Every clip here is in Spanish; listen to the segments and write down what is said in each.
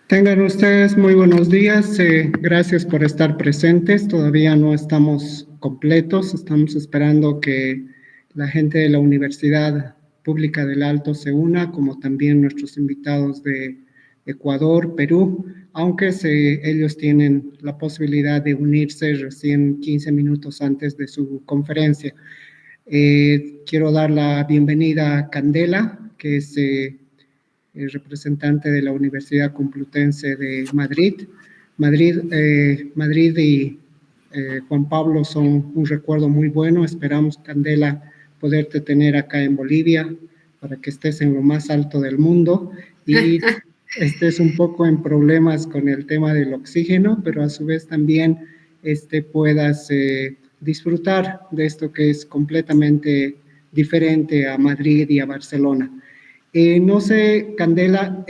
Tengan ustedes muy buenos días. Gracias por estar presentes. Todavía no estamos completos. Estamos esperando que la gente de la Universidad Pública del Alto se una, como también nuestros invitados de Ecuador, Perú, aunque ellos tienen la posibilidad de unirse recién 15 minutos antes de su conferencia. Quiero dar la bienvenida a Candela, que es el representante de la Universidad Complutense de Madrid. Madrid y Juan Pablo son un recuerdo muy bueno. Esperamos, Candela, poderte tener acá en Bolivia para que estés en lo más alto del mundo y estés un poco en problemas con el tema del oxígeno, pero a su vez también puedas disfrutar de esto que es completamente diferente a Madrid y a Barcelona. No sé, Candela,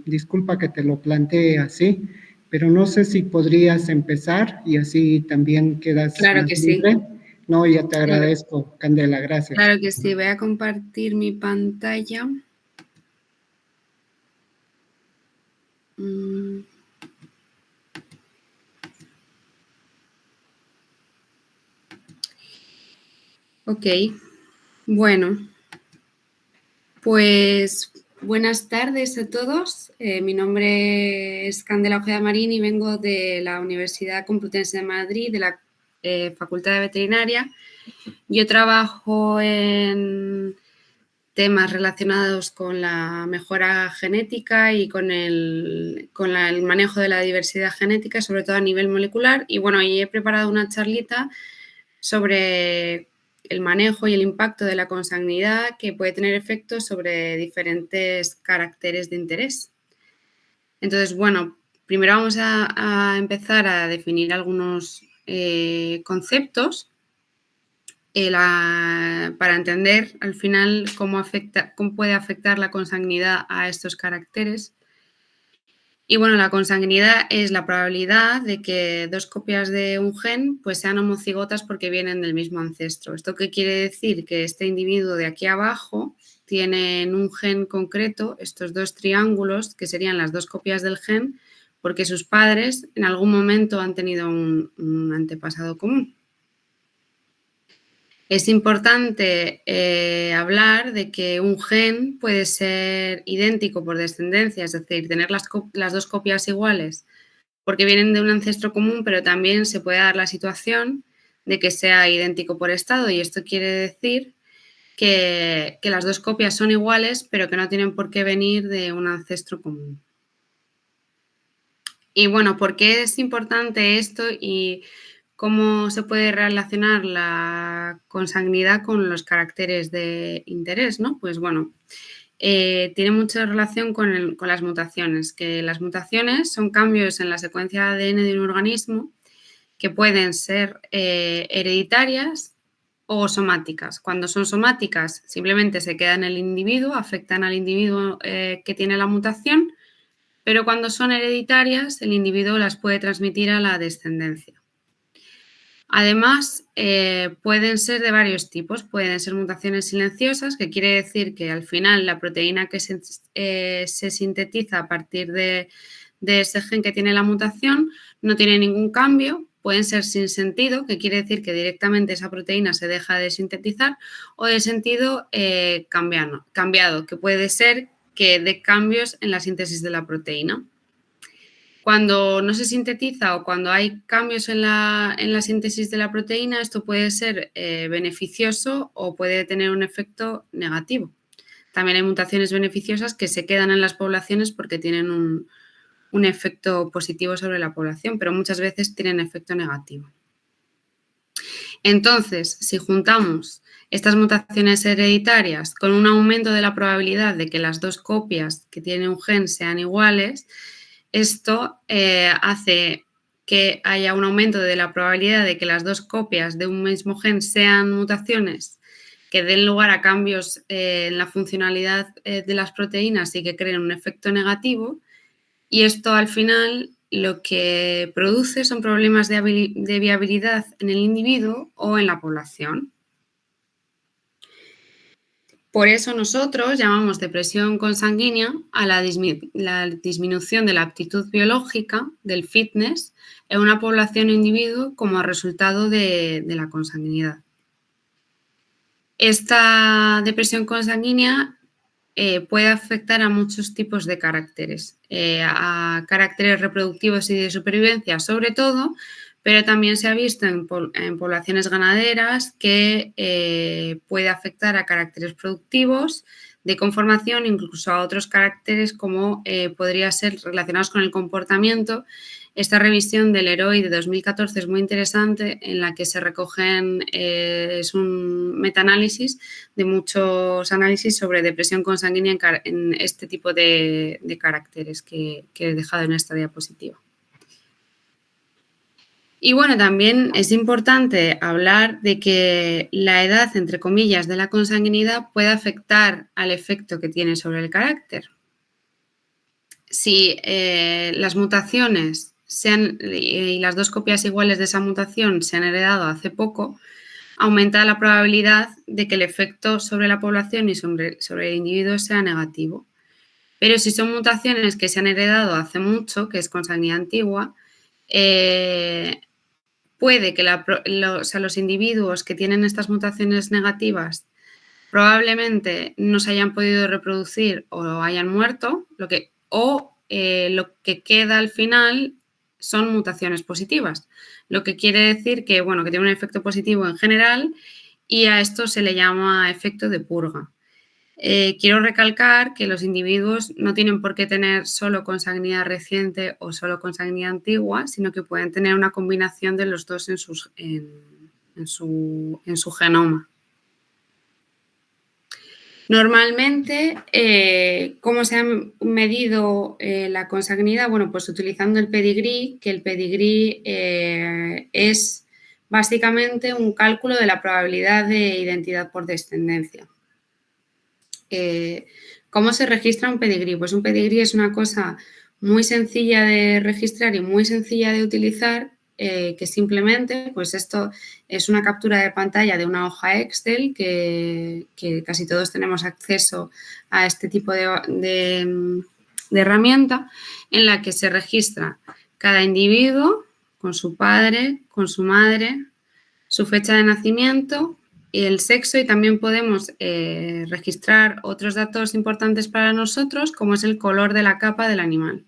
disculpa que te lo plantee así, pero no sé si podrías empezar y así también quedas Claro más que sí. libre. No, ya te agradezco, Candela, gracias. Claro que sí. Voy a compartir mi pantalla. Ok, bueno, pues buenas tardes a todos. Mi nombre es Candela Ojeda Marín y vengo de la Universidad Complutense de Madrid, de la Facultad de Veterinaria. Yo trabajo en temas relacionados con la mejora genética y con el manejo de la diversidad genética, sobre todo a nivel molecular. Y bueno, y he preparado una charlita sobre el manejo y el impacto de la consanguinidad que puede tener efectos sobre diferentes caracteres de interés. Entonces, bueno, primero vamos a empezar a definir algunos conceptos para entender al final cómo puede afectar la consanguinidad a estos caracteres. Y bueno, la consanguinidad es la probabilidad de que dos copias de un gen pues sean homocigotas porque vienen del mismo ancestro. ¿Esto qué quiere decir? Que este individuo de aquí abajo tiene en un gen concreto estos dos triángulos que serían las dos copias del gen porque sus padres en algún momento han tenido un antepasado común. Es importante hablar de que un gen puede ser idéntico por descendencia, es decir, tener las dos copias iguales porque vienen de un ancestro común, pero también se puede dar la situación de que sea idéntico por estado y esto quiere decir que las dos copias son iguales, pero que no tienen por qué venir de un ancestro común. Y bueno, ¿por qué es importante esto y cómo se puede relacionar la consanguinidad con los caracteres de interés, ¿no? Pues bueno, tiene mucha relación con las mutaciones, que las mutaciones son cambios en la secuencia de ADN de un organismo que pueden ser hereditarias o somáticas. Cuando son somáticas, simplemente se quedan en el individuo, afectan al individuo que tiene la mutación, pero cuando son hereditarias, el individuo las puede transmitir a la descendencia. Además, pueden ser de varios tipos. Pueden ser mutaciones silenciosas, que quiere decir que al final la proteína que se sintetiza a partir de ese gen que tiene la mutación no tiene ningún cambio. Pueden ser sin sentido, que quiere decir que directamente esa proteína se deja de sintetizar, o de sentido cambiado, que puede ser que dé cambios en la síntesis de la proteína. Cuando no se sintetiza o cuando hay cambios en la síntesis de la proteína, esto puede ser beneficioso o puede tener un efecto negativo. También hay mutaciones beneficiosas que se quedan en las poblaciones porque tienen un efecto positivo sobre la población, pero muchas veces tienen efecto negativo. Entonces, si juntamos estas mutaciones hereditarias con un aumento de la probabilidad de que las dos copias que tiene un gen sean iguales, esto hace que haya un aumento de la probabilidad de que las dos copias de un mismo gen sean mutaciones que den lugar a cambios en la funcionalidad de las proteínas y que creen un efecto negativo. Y esto al final lo que produce son problemas de viabilidad en el individuo o en la población. Por eso nosotros llamamos depresión consanguínea a la disminución de la aptitud biológica del fitness en una población o individuo como resultado de la consanguinidad. Esta depresión consanguínea puede afectar a muchos tipos de caracteres, a caracteres reproductivos y de supervivencia sobre todo, pero también se ha visto en poblaciones ganaderas que puede afectar a caracteres productivos, de conformación, incluso a otros caracteres como podría ser relacionados con el comportamiento. Esta revisión del HEROI de 2014 es muy interesante, en la que se recogen, es un metaanálisis de muchos análisis sobre depresión consanguínea en este tipo de caracteres que he dejado en esta diapositiva. Y bueno, también es importante hablar de que la edad, entre comillas, de la consanguinidad puede afectar al efecto que tiene sobre el carácter. Si las mutaciones y las dos copias iguales de esa mutación se han heredado hace poco, aumenta la probabilidad de que el efecto sobre la población y sobre el individuo sea negativo. Pero si son mutaciones que se han heredado hace mucho, que es consanguinidad antigua, puede que los individuos que tienen estas mutaciones negativas probablemente no se hayan podido reproducir o hayan muerto, lo que queda al final son mutaciones positivas, lo que quiere decir que, bueno, que tiene un efecto positivo en general y a esto se le llama efecto de purga. Quiero recalcar que los individuos no tienen por qué tener solo consanguinidad reciente o solo consanguinidad antigua, sino que pueden tener una combinación de los dos en su genoma. Normalmente, ¿cómo se ha medido la consanguinidad? Bueno, pues utilizando el pedigrí, que el pedigrí es básicamente un cálculo de la probabilidad de identidad por descendencia. ¿Cómo se registra un pedigrí? Pues un pedigrí es una cosa muy sencilla de registrar y muy sencilla de utilizar, que simplemente, pues esto es una captura de pantalla de una hoja Excel que casi todos tenemos acceso a este tipo de herramienta, en la que se registra cada individuo con su padre, con su madre, su fecha de nacimiento y el sexo, y también podemos registrar otros datos importantes para nosotros, como es el color de la capa del animal.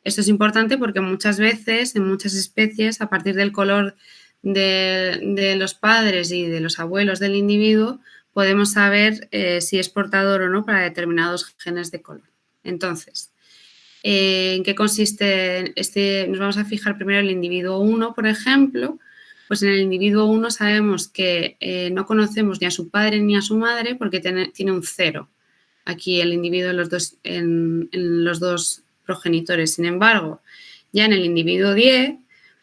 Esto es importante porque muchas veces, en muchas especies, a partir del color de los padres y de los abuelos del individuo, podemos saber si es portador o no para determinados genes de color. Entonces, ¿en qué consiste nos vamos a fijar primero en el individuo 1, por ejemplo. Pues en el individuo 1 sabemos que no conocemos ni a su padre ni a su madre porque tiene un 0. Aquí el individuo en los dos progenitores. Sin embargo, ya en el individuo 10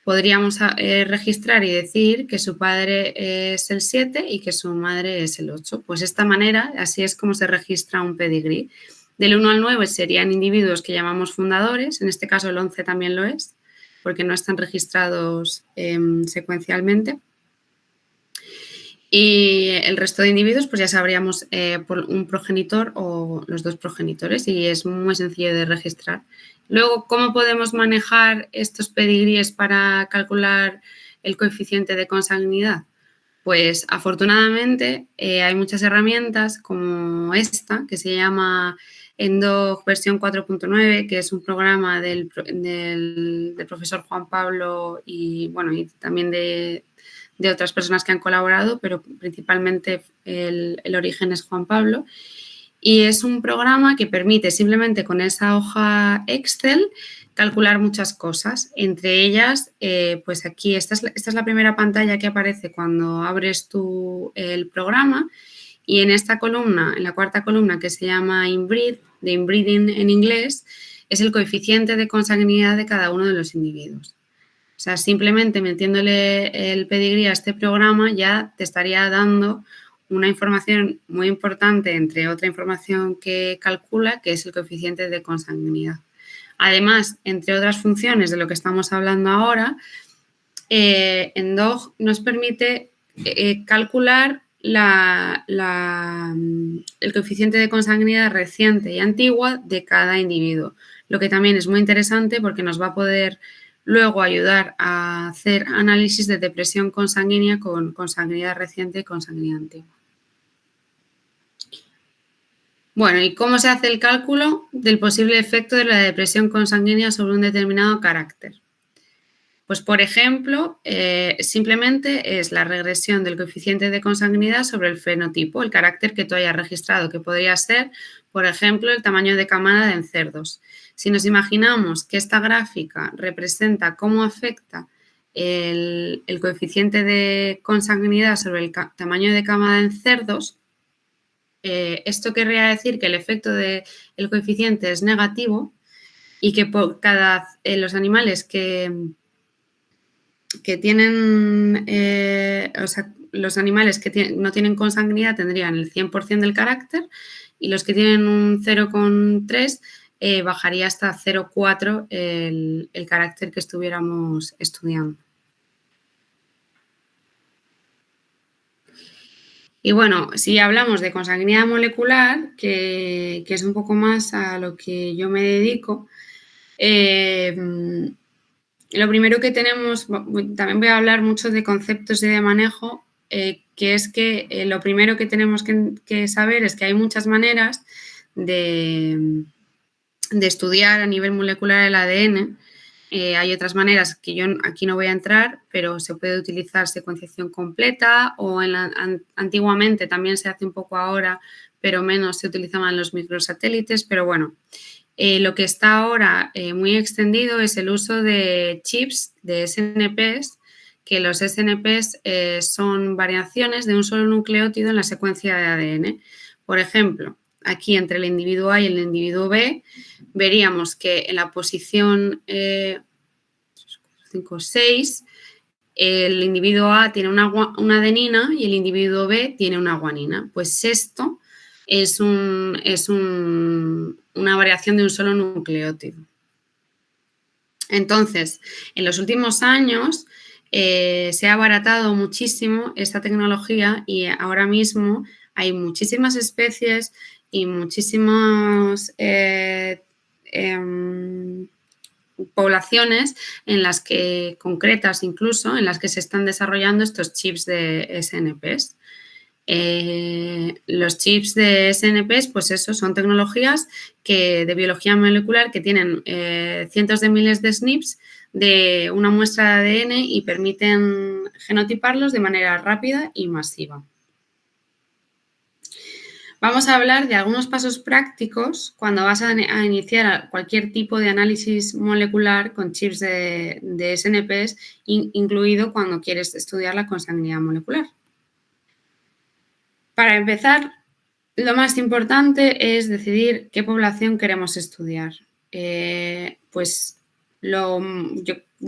podríamos registrar y decir que su padre es el 7 y que su madre es el 8. Pues de esta manera, así es como se registra un pedigrí. Del 1 al 9 serían individuos que llamamos fundadores, en este caso el 11 también lo es, porque no están registrados secuencialmente. Y el resto de individuos, pues ya sabríamos por un progenitor o los dos progenitores, y es muy sencillo de registrar. Luego, ¿cómo podemos manejar estos pedigríes para calcular el coeficiente de consanguinidad? Pues afortunadamente hay muchas herramientas como esta, que se llama ENDOG versión 4.9, que es un programa del profesor Juan Pablo y, bueno, y también de otras personas que han colaborado, pero principalmente el origen es Juan Pablo. Y es un programa que permite simplemente con esa hoja Excel calcular muchas cosas. Entre ellas, pues aquí esta es la primera pantalla que aparece cuando abres tú el programa. Y en esta columna, en la cuarta columna, que se llama inbreed, de inbreeding en inglés, es el coeficiente de consanguinidad de cada uno de los individuos. O sea, simplemente metiéndole el pedigrí a este programa ya te estaría dando una información muy importante, entre otra información que calcula, que es el coeficiente de consanguinidad. Además, entre otras funciones de lo que estamos hablando ahora, ENDOG nos permite calcular el coeficiente de consanguinidad reciente y antigua de cada individuo, lo que también es muy interesante porque nos va a poder luego ayudar a hacer análisis de depresión consanguínea con consanguinidad reciente y consanguinidad antigua. Bueno, ¿y cómo se hace el cálculo del posible efecto de la depresión consanguínea sobre un determinado carácter? Pues, por ejemplo, simplemente es la regresión del coeficiente de consanguinidad sobre el fenotipo, el carácter que tú hayas registrado, que podría ser, por ejemplo, el tamaño de camada en cerdos. Si nos imaginamos que esta gráfica representa cómo afecta el coeficiente de consanguinidad sobre el tamaño de camada en cerdos, esto querría decir que el efecto del coeficiente es negativo y que por los animales que tienen, los animales que no tienen consanguinidad tendrían el 100% del carácter y los que tienen un 0,3 bajaría hasta 0,4 el carácter que estuviéramos estudiando. Y bueno, si hablamos de consanguinidad molecular, que es un poco más a lo que yo me dedico, lo primero que tenemos, también voy a hablar mucho de conceptos y de manejo, que es que lo primero que tenemos que saber es que hay muchas maneras de estudiar a nivel molecular el ADN. Hay otras maneras que yo aquí no voy a entrar, pero se puede utilizar secuenciación completa o antiguamente también se hace un poco ahora, pero menos se utilizaban los microsatélites, pero bueno. Lo que está ahora muy extendido es el uso de chips, de SNPs, que los SNPs son variaciones de un solo nucleótido en la secuencia de ADN. Por ejemplo, aquí entre el individuo A y el individuo B, veríamos que en la posición 5, 6, el individuo A tiene una adenina y el individuo B tiene una guanina. Pues esto es una variación de un solo nucleótido. Entonces, en los últimos años se ha abaratado muchísimo esta tecnología y ahora mismo hay muchísimas especies y muchísimas poblaciones en las que, concretas incluso, en las que se están desarrollando estos chips de SNPs. Los chips de SNPs, pues eso, son tecnologías de biología molecular que tienen cientos de miles de SNPs de una muestra de ADN y permiten genotiparlos de manera rápida y masiva. Vamos a hablar de algunos pasos prácticos cuando vas a iniciar cualquier tipo de análisis molecular con chips de SNPs, incluido cuando quieres estudiar la consanguinidad molecular. Para empezar, lo más importante es decidir qué población queremos estudiar.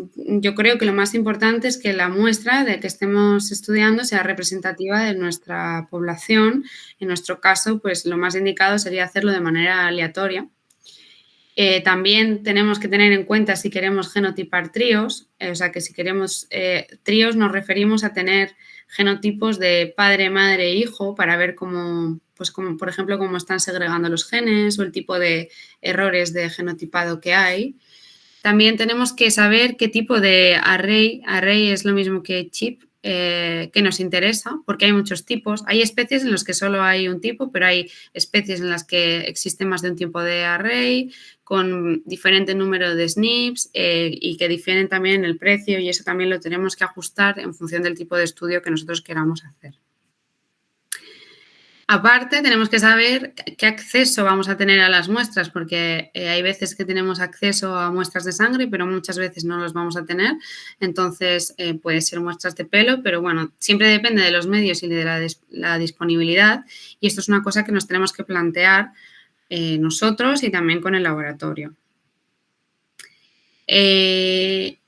Yo creo que lo más importante es que la muestra de que estemos estudiando sea representativa de nuestra población. En nuestro caso, pues lo más indicado sería hacerlo de manera aleatoria. También tenemos que tener en cuenta si queremos genotipar tríos, o sea que si queremos tríos nos referimos a tener genotipos de padre, madre e hijo para ver cómo, por ejemplo, cómo están segregando los genes o el tipo de errores de genotipado que hay. También tenemos que saber qué tipo de array es lo mismo que chip, que nos interesa, porque hay muchos tipos. Hay especies en las que solo hay un tipo, pero hay especies en las que existe más de un tipo de array, con diferente número de SNPs y que difieren también en el precio, y eso también lo tenemos que ajustar en función del tipo de estudio que nosotros queramos hacer. Aparte, tenemos que saber qué acceso vamos a tener a las muestras, porque hay veces que tenemos acceso a muestras de sangre, pero muchas veces no los vamos a tener. Entonces, puede ser muestras de pelo, pero bueno, siempre depende de los medios y de la disponibilidad. Y esto es una cosa que nos tenemos que plantear nosotros y también con el laboratorio. Y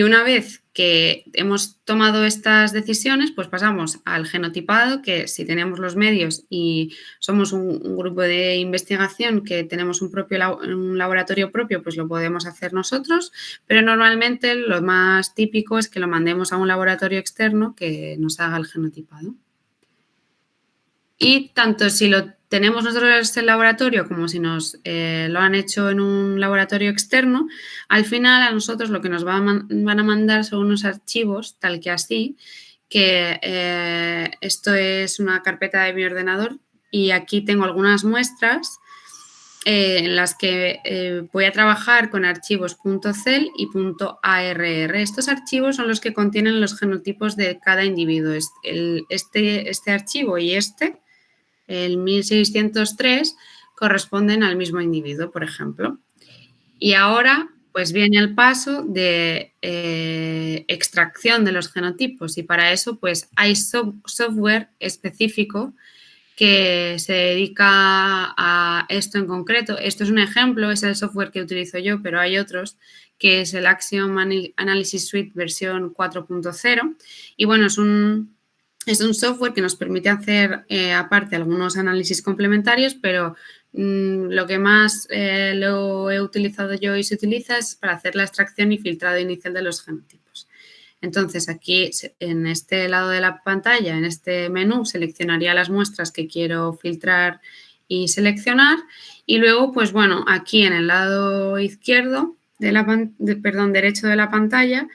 una vez que hemos tomado estas decisiones, pues pasamos al genotipado, que si tenemos los medios y somos un grupo de investigación que tenemos un laboratorio propio, pues lo podemos hacer nosotros, pero normalmente lo más típico es que lo mandemos a un laboratorio externo que nos haga el genotipado. Y tanto si lo tenemos nosotros en el laboratorio como si nos lo han hecho en un laboratorio externo, al final a nosotros lo que nos van a mandar son unos archivos, tal que así, que esto es una carpeta de mi ordenador y aquí tengo algunas muestras en las que voy a trabajar con archivos .cel y .arr. Estos archivos son los que contienen los genotipos de cada individuo. Este archivo y el 1603, corresponden al mismo individuo, por ejemplo. Y ahora, pues viene el paso de extracción de los genotipos y para eso, pues hay software específico que se dedica a esto en concreto. Esto es un ejemplo, es el software que utilizo yo, pero hay otros, que es el Axiom Analysis Suite versión 4.0. Y bueno, es un software que nos permite hacer, aparte, algunos análisis complementarios, pero lo que más lo he utilizado yo y se utiliza es para hacer la extracción y filtrado inicial de los genotipos. Entonces, aquí en este lado de la pantalla, en este menú, seleccionaría las muestras que quiero filtrar y seleccionar. Y luego, pues bueno, aquí en el lado izquierdo, derecho de la pantalla,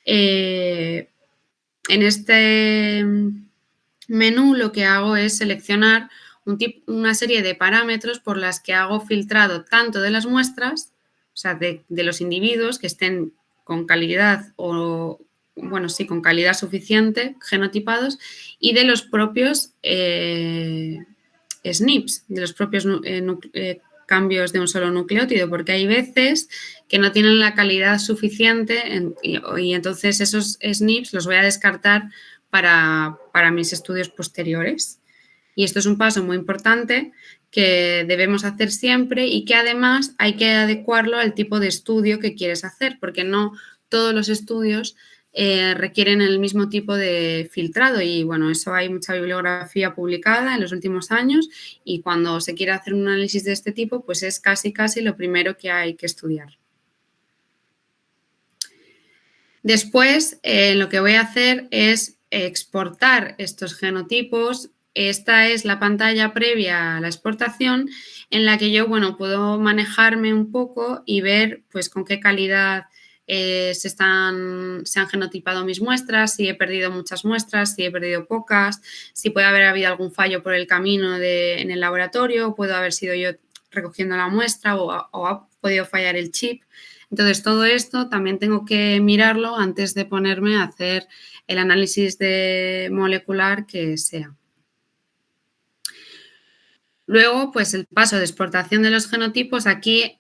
en este menú lo que hago es seleccionar una serie de parámetros por las que hago filtrado tanto de las muestras, o sea, de los individuos que estén con calidad con calidad suficiente, genotipados, y de los propios SNPs, de los propios cambios de un solo nucleótido, porque hay veces que no tienen la calidad suficiente y entonces esos SNPs los voy a descartar para mis estudios posteriores. Y esto es un paso muy importante que debemos hacer siempre y que además hay que adecuarlo al tipo de estudio que quieres hacer, porque no todos los estudios requieren el mismo tipo de filtrado y bueno, eso hay mucha bibliografía publicada en los últimos años y cuando se quiere hacer un análisis de este tipo, pues es casi lo primero que hay que estudiar. Después, lo que voy a hacer es exportar estos genotipos. Esta es la pantalla previa a la exportación en la que yo, bueno, puedo manejarme un poco y ver pues con qué calidad se han genotipado mis muestras, si he perdido muchas muestras, si he perdido pocas, si puede haber habido algún fallo por el camino en el laboratorio, puedo haber sido yo recogiendo la muestra o ha podido fallar el chip. Entonces, todo esto también tengo que mirarlo antes de ponerme a hacer el análisis molecular que sea. Luego, pues el paso de exportación de los genotipos. Aquí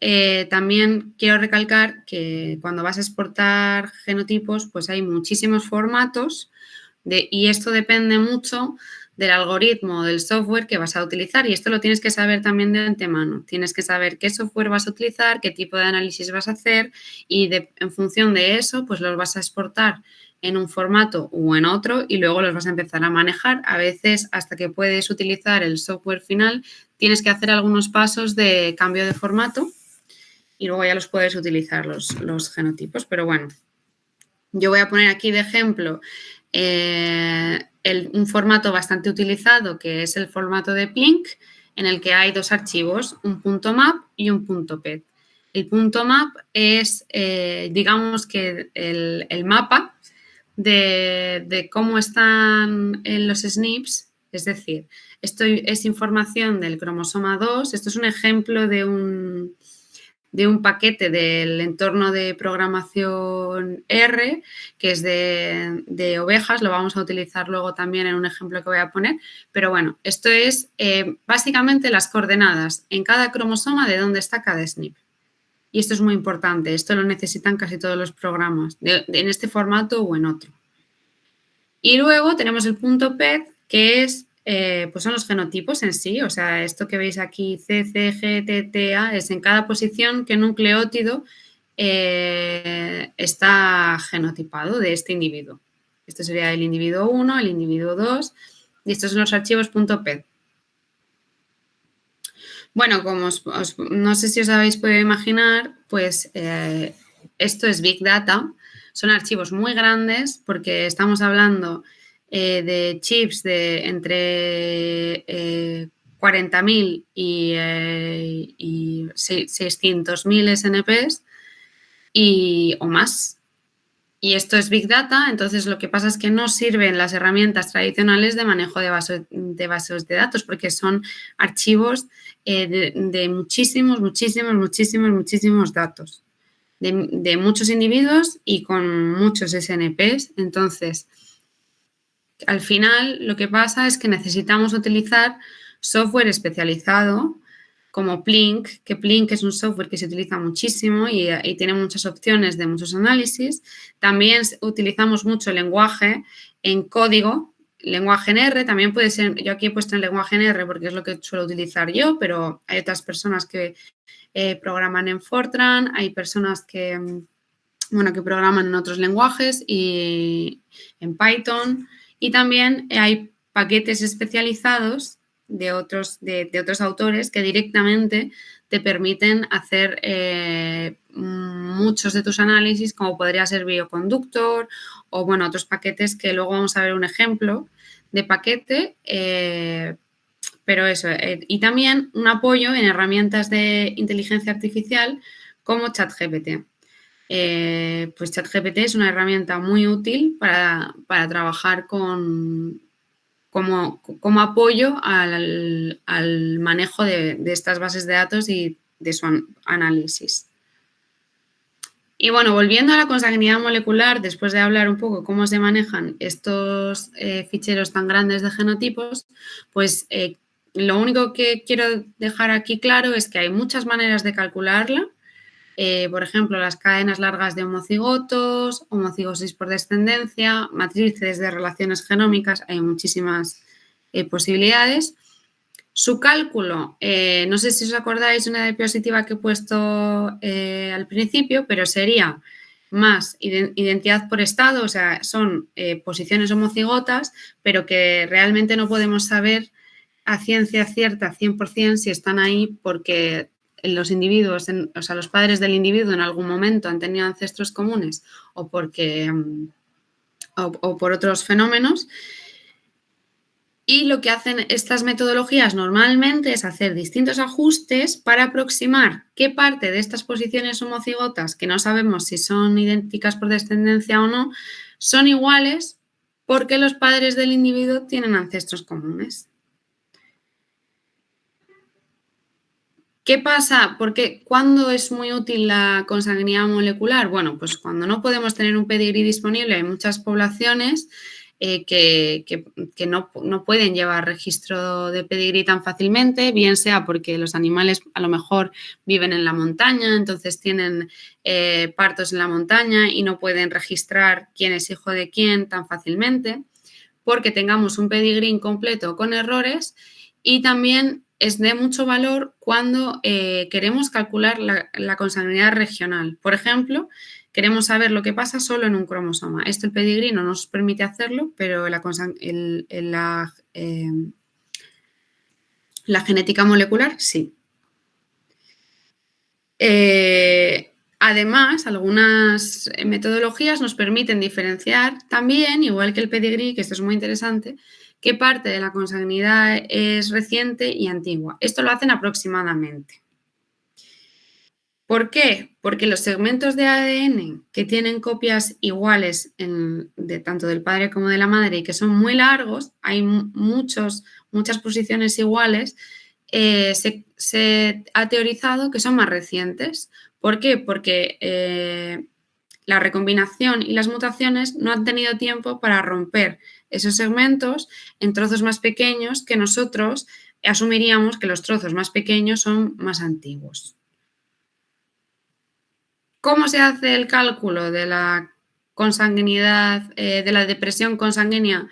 también quiero recalcar que cuando vas a exportar genotipos, pues hay muchísimos formatos y esto depende mucho del algoritmo, del software que vas a utilizar y esto lo tienes que saber también de antemano. Tienes que saber qué software vas a utilizar, qué tipo de análisis vas a hacer y en función de eso, pues los vas a exportar en un formato u en otro y luego los vas a empezar a manejar. A veces, hasta que puedes utilizar el software final, tienes que hacer algunos pasos de cambio de formato y luego ya los puedes utilizar los genotipos. Pero bueno, yo voy a poner aquí de ejemplo un formato bastante utilizado que es el formato de Plink, en el que hay dos archivos, un .map y un .pet. El .map es, digamos que el mapa de cómo están los SNPs, es decir, esto es información del cromosoma 2, esto es un ejemplo de un paquete del entorno de programación R, que es de ovejas, lo vamos a utilizar luego también en un ejemplo que voy a poner, pero bueno, esto es básicamente las coordenadas en cada cromosoma de dónde está cada SNP. Y esto es muy importante, esto lo necesitan casi todos los programas, en este formato o en otro. Y luego tenemos el .pet, que es, pues son los genotipos en sí, o sea, esto que veis aquí, C, C, G, T, T, A, es en cada posición qué nucleótido está genotipado de este individuo. Este sería el individuo 1, el individuo 2, y estos son los archivos .pet. Bueno, como no sé si os habéis podido imaginar, pues esto es Big Data. Son archivos muy grandes porque estamos hablando de chips de entre 40.000 y 600.000 SNPs o más. Y esto es Big Data, entonces lo que pasa es que no sirven las herramientas tradicionales de manejo de bases de datos, porque son archivos de muchísimos datos, de muchos individuos y con muchos SNPs. Entonces, al final lo que pasa es que necesitamos utilizar software especializado como Plink, que Plink es un software que se utiliza muchísimo y tiene muchas opciones de muchos análisis. También utilizamos mucho lenguaje en código, lenguaje en R, también puede ser, yo aquí he puesto el lenguaje en R porque es lo que suelo utilizar yo, pero hay otras personas que programan en Fortran, hay personas que programan en otros lenguajes y en Python, y también hay paquetes especializados de otros autores que directamente te permiten hacer muchos de tus análisis, como podría ser Bioconductor o otros paquetes que luego vamos a ver un ejemplo de paquete, pero eso, y también un apoyo en herramientas de inteligencia artificial como ChatGPT. Pues ChatGPT es una herramienta muy útil para trabajar como apoyo al manejo de estas bases de datos y de su análisis. Y volviendo a la consanguinidad molecular, después de hablar un poco cómo se manejan estos ficheros tan grandes de genotipos, pues lo único que quiero dejar aquí claro es que hay muchas maneras de calcularla. Por ejemplo, las cadenas largas de homocigotos, homocigosis por descendencia, matrices de relaciones genómicas, hay muchísimas posibilidades. Su cálculo, no sé si os acordáis de una diapositiva que he puesto al principio, pero sería más identidad por estado, o sea, son posiciones homocigotas, pero que realmente no podemos saber a ciencia cierta, 100%, si están ahí porque los individuos, o sea, los padres del individuo en algún momento han tenido ancestros comunes o porque o por otros fenómenos. Y lo que hacen estas metodologías normalmente es hacer distintos ajustes para aproximar qué parte de estas posiciones homocigotas, que no sabemos si son idénticas por descendencia o no, son iguales porque los padres del individuo tienen ancestros comunes. ¿Qué pasa? ¿Cuándo es muy útil la consanguinidad molecular? Bueno, pues cuando no podemos tener un pedigrí disponible, hay muchas poblaciones que no pueden llevar registro de pedigrí tan fácilmente, bien sea porque los animales a lo mejor viven en la montaña, entonces tienen partos en la montaña y no pueden registrar quién es hijo de quién tan fácilmente, porque tengamos un pedigrí incompleto con errores, y también es de mucho valor cuando queremos calcular la consanguinidad regional. Por ejemplo, queremos saber lo que pasa solo en un cromosoma. Esto el pedigrí no nos permite hacerlo, pero la genética molecular sí. Además, algunas metodologías nos permiten diferenciar también, igual que el pedigrí, que esto es muy interesante, qué parte de la consanguinidad es reciente y antigua. Esto lo hacen aproximadamente. ¿Por qué? Porque los segmentos de ADN que tienen copias iguales tanto del padre como de la madre y que son muy largos, hay muchas posiciones iguales, se ha teorizado que son más recientes. ¿Por qué? Porque la recombinación y las mutaciones no han tenido tiempo para romper esos segmentos en trozos más pequeños, que nosotros asumiríamos que los trozos más pequeños son más antiguos. ¿Cómo se hace el cálculo de la consanguinidad, de la depresión consanguínea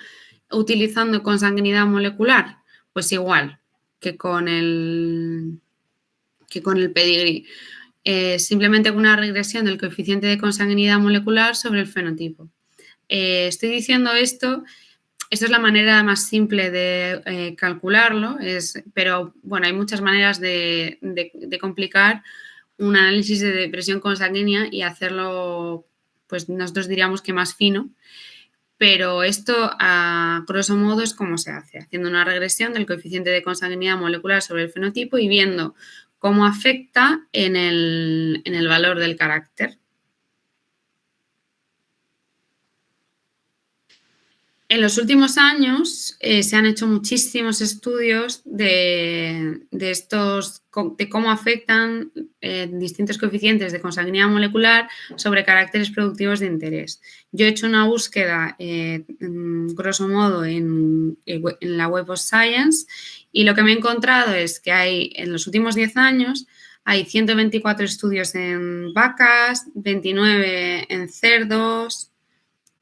utilizando consanguinidad molecular? Pues igual que con el pedigrí. Simplemente con una regresión del coeficiente de consanguinidad molecular sobre el fenotipo. Estoy diciendo esto es la manera más simple de calcularlo, pero hay muchas maneras de complicar un análisis de depresión consanguínea y hacerlo, pues nosotros diríamos que más fino. Pero esto, a grosso modo, es como se hace, haciendo una regresión del coeficiente de consanguinidad molecular sobre el fenotipo y viendo cómo afecta en el valor del carácter. En los últimos años se han hecho muchísimos estudios de cómo afectan distintos coeficientes de consanguinidad molecular sobre caracteres productivos de interés. Yo he hecho una búsqueda, grosso modo, en la Web of Science y lo que me he encontrado es que hay, en los últimos 10 años, hay 124 estudios en vacas, 29 en cerdos,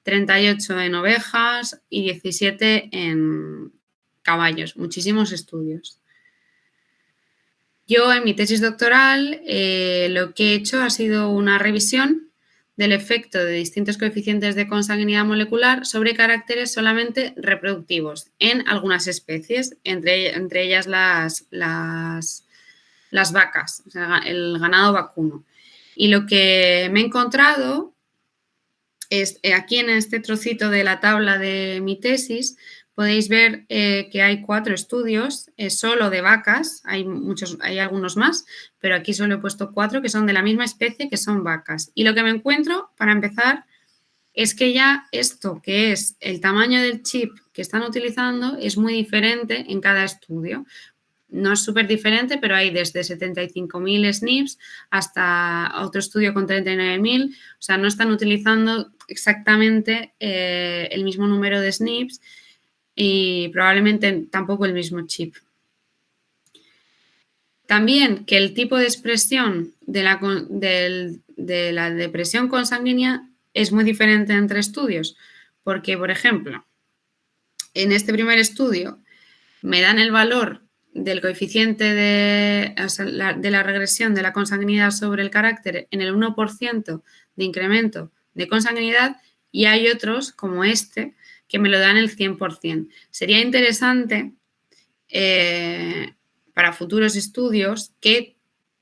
38 en ovejas y 17 en caballos, muchísimos estudios. Yo en mi tesis doctoral lo que he hecho ha sido una revisión del efecto de distintos coeficientes de consanguinidad molecular sobre caracteres solamente reproductivos en algunas especies, entre ellas las vacas, o sea, el ganado vacuno. Y lo que me he encontrado es, aquí en este trocito de la tabla de mi tesis, podéis ver que hay 4 estudios solo de vacas, hay algunos más, pero aquí solo he puesto 4 que son de la misma especie, que son vacas. Y lo que me encuentro, para empezar, es que ya esto, que es el tamaño del chip que están utilizando, es muy diferente en cada estudio. No es súper diferente, pero hay desde 75.000 SNPs hasta otro estudio con 39.000. O sea, no están utilizando exactamente el mismo número de SNPs y probablemente tampoco el mismo chip. También que el tipo de expresión de la depresión consanguínea es muy diferente entre estudios, porque, por ejemplo, en este primer estudio me dan el valor del coeficiente de la regresión de la consanguinidad sobre el carácter en el 1% de incremento de consanguinidad y hay otros, como este, que me lo dan el 100%. Sería interesante para futuros estudios que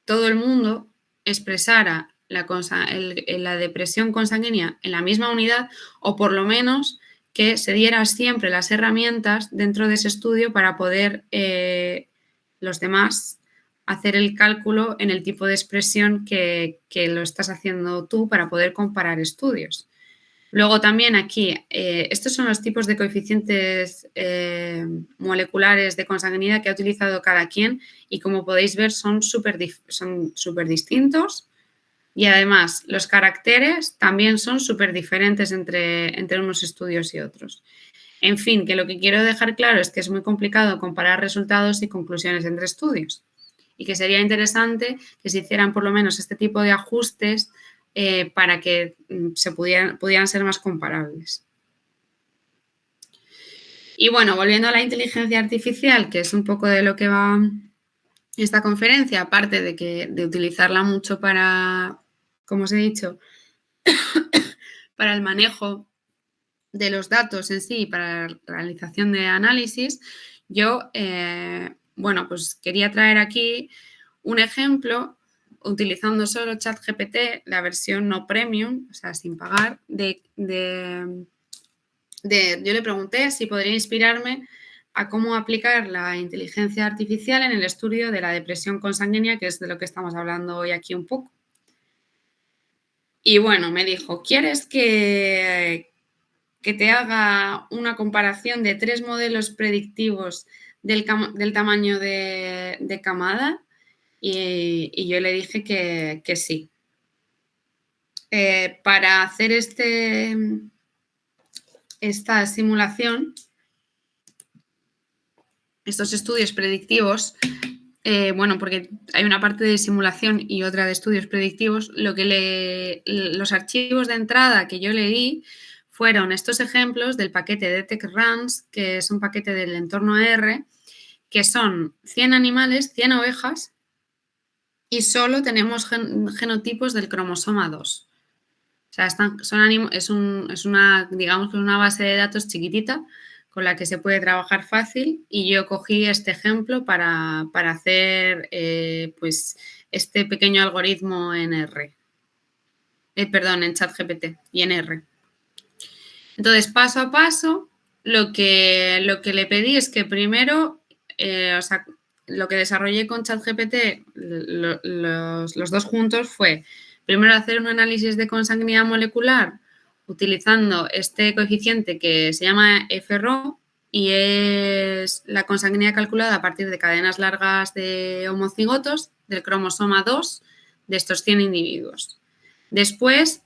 todo el mundo expresara la depresión consanguínea en la misma unidad o por lo menos que se diera siempre las herramientas dentro de ese estudio para poder los demás hacer el cálculo en el tipo de expresión que lo estás haciendo tú para poder comparar estudios. Luego también aquí, estos son los tipos de coeficientes moleculares de consanguinidad que ha utilizado cada quien y como podéis ver son súper distintos. Y además, los caracteres también son súper diferentes entre unos estudios y otros. En fin, que lo que quiero dejar claro es que es muy complicado comparar resultados y conclusiones entre estudios y que sería interesante que se hicieran por lo menos este tipo de ajustes para que pudieran ser más comparables. Y bueno, volviendo a la inteligencia artificial, que es un poco de lo que va esta conferencia, aparte de utilizarla mucho para, como os he dicho, para el manejo de los datos en sí, para la realización de análisis, yo, bueno, pues quería traer aquí un ejemplo utilizando solo ChatGPT, la versión no premium, o sea, sin pagar, yo le pregunté si podría inspirarme a cómo aplicar la inteligencia artificial en el estudio de la depresión consanguínea, que es de lo que estamos hablando hoy aquí un poco. Y bueno, me dijo, ¿quieres que te haga una comparación de 3 modelos predictivos del tamaño de camada? Y yo le dije que sí. Para hacer esta simulación, estos estudios predictivos, bueno, porque hay una parte de simulación y otra de estudios predictivos, los archivos de entrada que yo leí fueron estos ejemplos del paquete DetectRuns, que es un paquete del entorno R, que son 100 animales, 100 ovejas, y solo tenemos genotipos del cromosoma 2. O sea, es una, digamos que una base de datos chiquitita con la que se puede trabajar fácil y yo cogí este ejemplo para hacer pues este pequeño algoritmo en R. En ChatGPT y en R. Entonces, paso a paso, lo que le pedí es que primero, lo que desarrollé con ChatGPT, los dos juntos, fue primero hacer un análisis de consanguinidad molecular utilizando este coeficiente que se llama FRO y es la consanguinidad calculada a partir de cadenas largas de homocigotos del cromosoma 2 de estos 100 individuos. Después,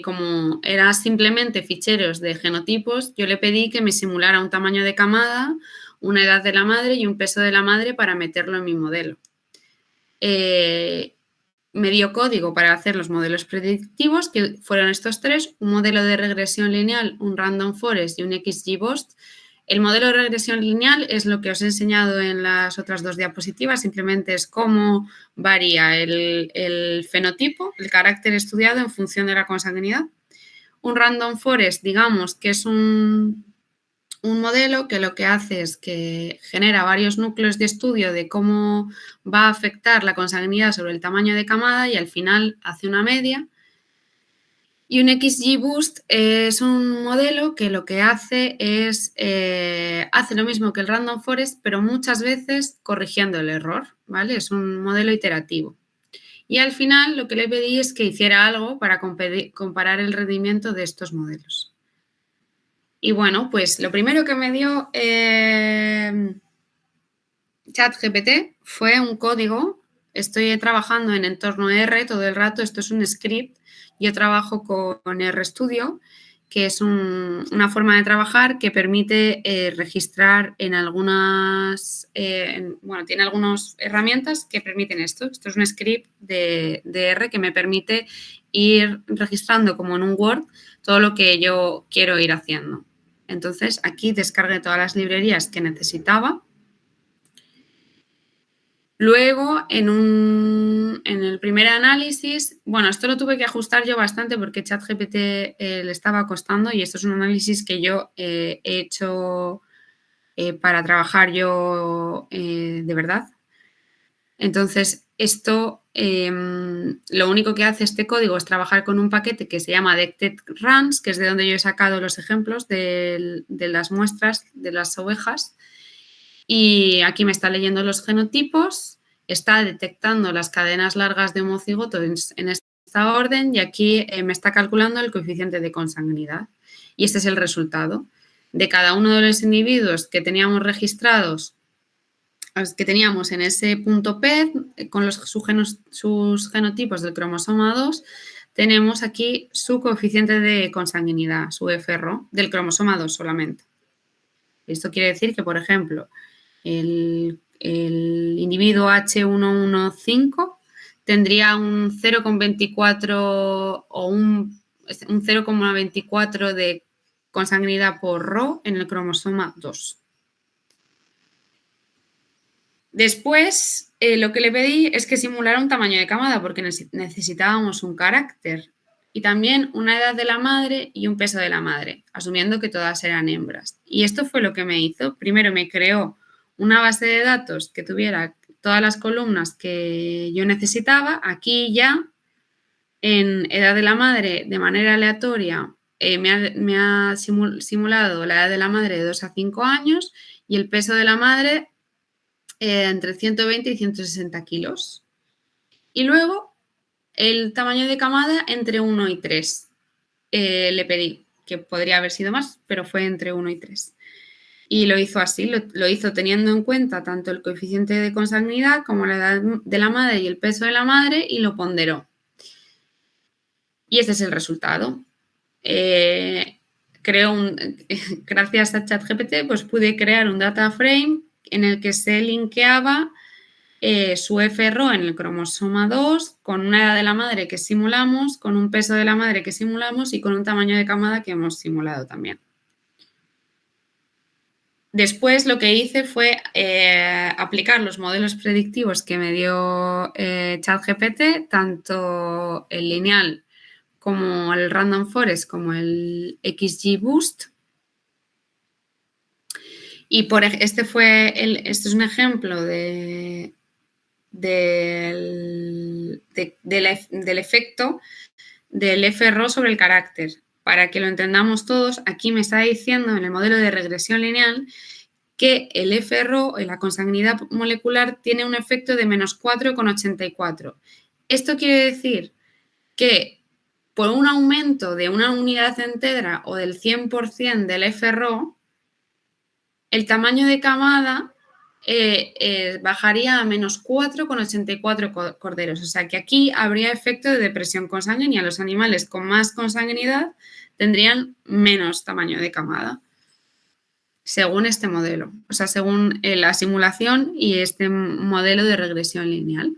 como eran simplemente ficheros de genotipos, yo le pedí que me simulara un tamaño de camada, una edad de la madre y un peso de la madre para meterlo en mi modelo. Me dio código para hacer los modelos predictivos, que fueron estos tres: un modelo de regresión lineal, un random forest y un XGBoost. El modelo de regresión lineal es lo que os he enseñado en las otras dos diapositivas, simplemente es cómo varía el fenotipo, el carácter estudiado en función de la consanguinidad. Un random forest, digamos, que es un modelo que lo que hace es que genera varios núcleos de estudio de cómo va a afectar la consanguinidad sobre el tamaño de camada y al final hace una media. Y un XGBoost es un modelo que lo que hace es, hace lo mismo que el Random Forest, pero muchas veces corrigiendo el error, ¿vale? Es un modelo iterativo. Y al final lo que le pedí es que hiciera algo para comparar el rendimiento de estos modelos. Y bueno, pues lo primero que me dio ChatGPT fue un código. Estoy trabajando en entorno R todo el rato, esto es un script. Yo trabajo con RStudio, que es una forma de trabajar que permite registrar en algunas, tiene algunas herramientas que permiten esto. Esto es un script de R que me permite ir registrando como en un Word todo lo que yo quiero ir haciendo. Entonces, aquí descargué todas las librerías que necesitaba. Luego, en el primer análisis, bueno, esto lo tuve que ajustar yo bastante porque ChatGPT le estaba costando, y esto es un análisis que yo he hecho para trabajar yo de verdad. Entonces, esto, lo único que hace este código es trabajar con un paquete que se llama detect_runs, que es de donde yo he sacado los ejemplos de las muestras de las ovejas. Y aquí me está leyendo los genotipos, está detectando las cadenas largas de homocigoto en esta orden y aquí me está calculando el coeficiente de consanguinidad. Y este es el resultado. De cada uno de los individuos que teníamos registrados, que teníamos en ese punto PED, con sus genotipos del cromosoma 2, tenemos aquí su coeficiente de consanguinidad, su FRO, del cromosoma 2 solamente. Esto quiere decir que, por ejemplo, el individuo H115 tendría un 0,24 o un 0,24 de consanguinidad por RO en el cromosoma 2. Después, lo que le pedí es que simulara un tamaño de camada porque necesitábamos un carácter y también una edad de la madre y un peso de la madre, asumiendo que todas eran hembras. Y esto fue lo que me hizo. Primero me creó una base de datos que tuviera todas las columnas que yo necesitaba. Aquí ya, en edad de la madre, de manera aleatoria, me ha simulado la edad de la madre de 2 a 5 años y el peso de la madre entre 120 y 160 kilos. Y luego el tamaño de camada entre 1 y 3. Le pedí, que podría haber sido más, pero fue entre 1 y 3. Y lo hizo así, lo hizo teniendo en cuenta tanto el coeficiente de consanguinidad como la edad de la madre y el peso de la madre y lo ponderó. Y este es el resultado. Gracias a ChatGPT, pues pude crear un data frame en el que se linkeaba su FRO en el cromosoma 2 con una edad de la madre que simulamos, con un peso de la madre que simulamos y con un tamaño de camada que hemos simulado también. Después lo que hice fue aplicar los modelos predictivos que me dio ChatGPT, tanto el lineal como el Random Forest como el XGBoost. Y este es un ejemplo del efecto del FRO sobre el carácter. para que lo entendamos todos, aquí me está diciendo en el modelo de regresión lineal que el FRO, la consanguinidad molecular, tiene un efecto de menos 4,84. Esto quiere decir que por un aumento de una unidad entera o del 100% del FRO, el tamaño de camada bajaría a menos 4,84 corderos. O sea que aquí habría efecto de depresión consanguínea. Los animales con más consanguinidad tendrían menos tamaño de camada, según este modelo. O sea, según la simulación y este modelo de regresión lineal.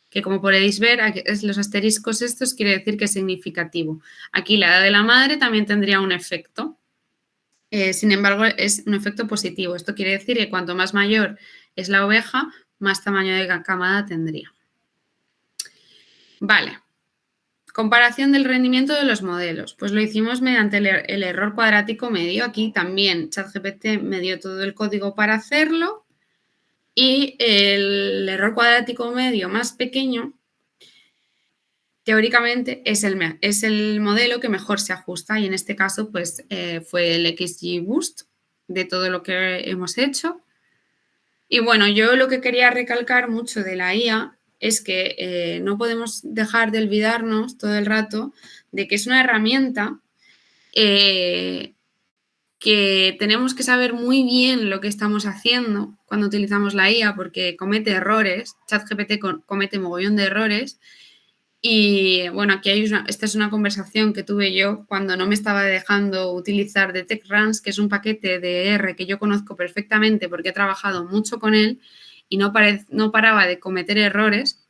Que como podéis ver, los asteriscos estos quiere decir que es significativo. Aquí la edad de la madre también tendría un efecto. Sin embargo, es un efecto positivo. Esto quiere decir que cuanto más mayor es la oveja, más tamaño de camada tendría. Vale. Comparación del rendimiento de los modelos. Pues lo hicimos mediante el error cuadrático medio. Aquí también ChatGPT me dio todo el código para hacerlo. Y el error cuadrático medio más pequeño, teóricamente, es el modelo que mejor se ajusta. Y en este caso, pues fue el XGBoost de todo lo que hemos hecho. Y bueno, yo lo que quería recalcar mucho de la IA es que no podemos dejar de olvidarnos todo el rato de que es una herramienta que tenemos que saber muy bien lo que estamos haciendo cuando utilizamos la IA, porque comete errores. ChatGPT comete mogollón de errores. Y bueno, aquí esta es una conversación que tuve yo cuando no me estaba dejando utilizar DetectRuns, que es un paquete de R que yo conozco perfectamente porque he trabajado mucho con él y no paraba de cometer errores.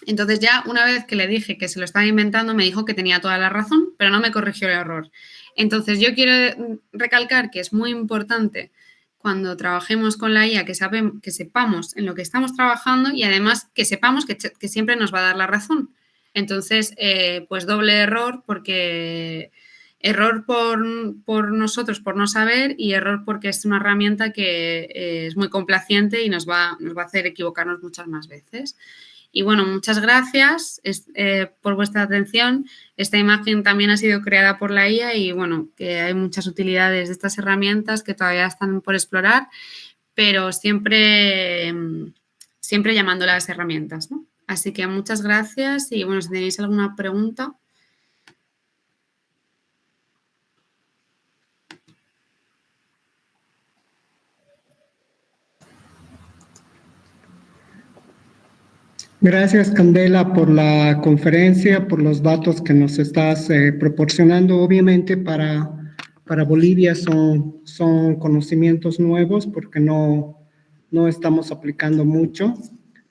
Entonces ya una vez que le dije que se lo estaba inventando, me dijo que tenía toda la razón, pero no me corrigió el error. Entonces yo quiero recalcar que es muy importante cuando trabajemos con la IA que sepamos en lo que estamos trabajando y además que sepamos que siempre nos va a dar la razón. Entonces, pues doble error, porque error por nosotros, por no saber, y error porque es una herramienta que es muy complaciente y nos va a hacer equivocarnos muchas más veces. Y bueno, muchas gracias por vuestra atención. Esta imagen también ha sido creada por la IA y bueno, que hay muchas utilidades de estas herramientas que todavía están por explorar, pero siempre llamando a las herramientas, ¿no? Así que muchas gracias y bueno, si tenéis alguna pregunta. Gracias, Candela, por la conferencia, por los datos que nos estás proporcionando. Obviamente para Bolivia son conocimientos nuevos porque no estamos aplicando mucho.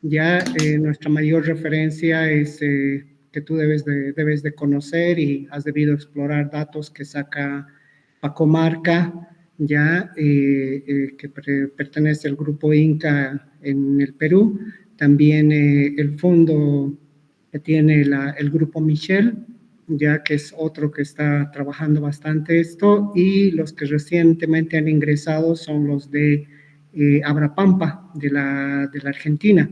Ya nuestra mayor referencia es que tú debes de conocer y has debido explorar datos que saca Pacomarca, ya que pertenece al grupo Inca en el Perú. También el fondo que tiene el grupo Michel, ya que es otro que está trabajando bastante esto, y los que recientemente han ingresado son los de Abrapampa, de la Argentina.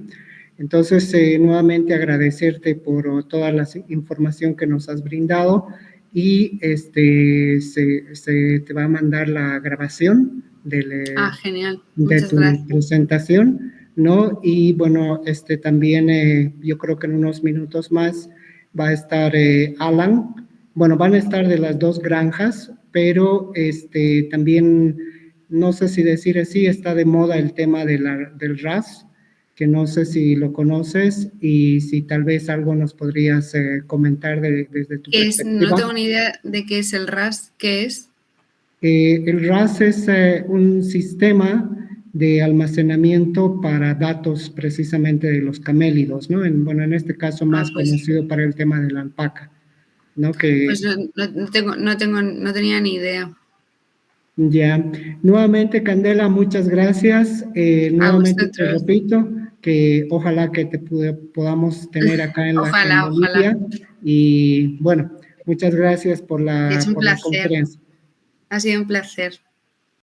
Entonces, nuevamente agradecerte por toda la información que nos has brindado y se te va a mandar la grabación Genial. de tu gracias. presentación, ¿no? Y bueno, también yo creo que en unos minutos más va a estar Alan. Bueno, van a estar de las dos granjas, pero también, no sé si decir así, está de moda el tema del RAS, que no sé si lo conoces y si tal vez algo nos podrías comentar desde tu perspectiva. No tengo ni idea de qué es el RAS. ¿Qué es? El RAS es un sistema de almacenamiento para datos precisamente de los camélidos, ¿no? En este caso más conocido para el tema de la alpaca, ¿no? Pues no tenía ni idea. Ya. Nuevamente, Candela, muchas gracias. Nuevamente te repito que ojalá que te podamos tener acá en Bolivia. Y bueno, muchas gracias por la conferencia. Ha sido un placer.